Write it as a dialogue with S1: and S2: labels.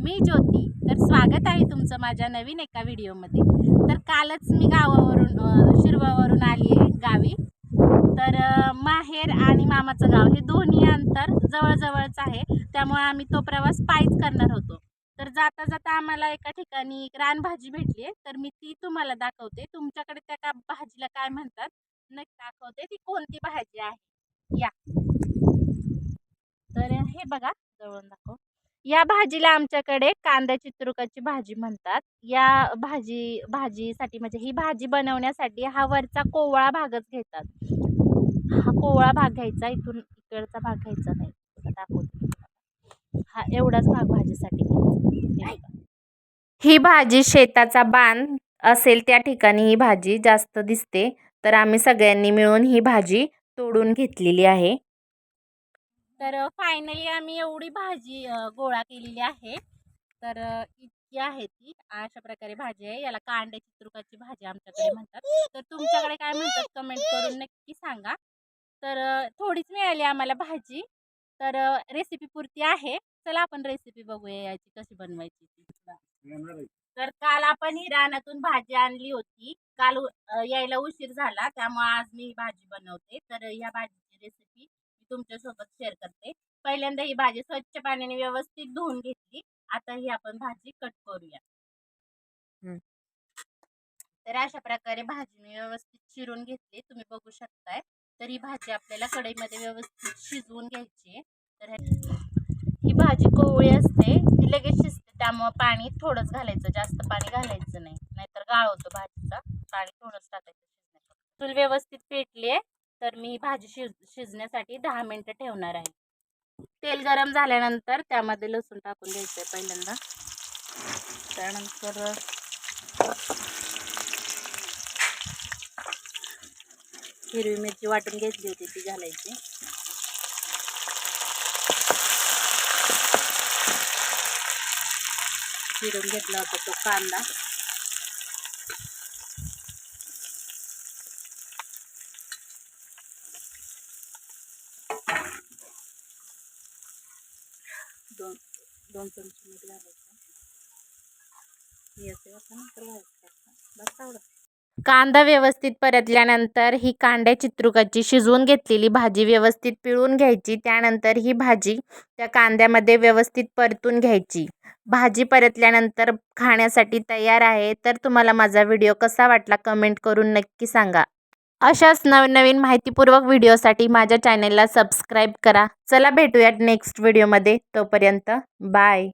S1: मी ज्योती. तर स्वागत आहे तुमचं माझ्या नवीन एका व्हिडिओमध्ये. तर कालच मी गावावरून शिरवावरून आली आहे गावी. तर माहेर आणि मामाचं गाव हे दोन्ही अंतर जवळजवळच आहे, त्यामुळे आम्ही तो प्रवास पायीच करणार होतो. तर जाता जाता आम्हाला एका ठिकाणी रानभाजी भेटली आहे, तर मी ती तुम्हाला दाखवते. तुमच्याकडे त्या भाजीला काय म्हणतात नक्की दाखवते, ती कोणती भाजी आहे या. तर हे बघा, जवळून दाखव. या भाजीला आमच्याकडे कांदा चित्रुकाची भाजी म्हणतात. या भाजीसाठी म्हणजे ही भाजी बनवण्यासाठी हा वरचा कोवळा भागच घेतात. हा कोवळा भाग घ्यायचा, इथून इकडचा भाग घ्यायचा नाही. दाखवते, हा एवढाच भाग भाजीसाठी घ्यायचा. ही भाजी शेताचा बांध असेल त्या ठिकाणी ही भाजी जास्त दिसते. तर आम्ही सगळ्यांनी मिळून ही भाजी तोडून घेतलेली आहे. तर फायनली आम्ही एवढी भाजी गोळा केलेली आहे. तर इतकी आहे ती. अशा प्रकारे भाजी आहे. याला कांड्या चित्रुकाची भाजी आमच्याकडे म्हणतात. तर तुमच्याकडे काय म्हणतात कमेंट करून नक्की सांगा. तर थोडीच मिळाली आम्हाला भाजी. तर रेसिपी पुरती आहे. चला आपण रेसिपी बघूया याची कशी बनवायची. तर काल आपण ही रानातून भाजी आणली होती. काल यायला उशीर झाला, त्यामुळे आज मी भाजी बनवते. तर या भाजीची रेसिपी तुमच्यासोबत शेअर करते. पहिल्यांदा ही भाजी स्वच्छ पाण्याने व्यवस्थित धुवून घेतली. आता ही आपण भाजी कट करूया. तर अशा प्रकारे भाजी मी व्यवस्थित चिरून घेतली, तुम्ही बघू शकताय. तर ही भाजी आपल्याला कढईमध्ये व्यवस्थित शिजवून घ्यायची. तर ही भाजी कोवळी असते, ती लगेच शिजते, त्यामुळे पाणी थोडंच घालायचं, जास्त पाणी घालायचं नाही, नाहीतर गाळ होतो भाजीचा. पाणी थोडंच टाकायचं. चूल व्यवस्थित पेटली आहे, तर मी ही भाजी शिजण्यासाठी 10 मिनिटं ठेवणार आहे. तेल गरम झाल्यानंतर त्यामध्ये लसूण टाकून घ्यायचं आहे पहिल्यांदा. त्यानंतर हिरवी मिरची वाटून घेतली होती ती घालायची. चिरून घेतला होता तो कांदा. दोन चमचे मीठ घालायचं. कांदा व्यवस्थित परतल्यानंतर ही कांद्या चित्रुकाची शिजवून घेतलेली भाजी व्यवस्थित पिळून घ्यायची. त्यानंतर ही भाजी त्या कांद्यामध्ये व्यवस्थित परतून घ्यायची. भाजी परतल्यानंतर खाण्यासाठी तयार आहे. तर तुम्हाला माझा व्हिडिओ कसा वाटला कमेंट करून नक्की सांगा. अशाच नवीन माहितीपूर्वक व्हिडिओसाठी माझ्या चॅनलला सबस्क्राईब करा. चला भेटूयात नेक्स्ट व्हिडिओमध्ये. तोपर्यंत बाय.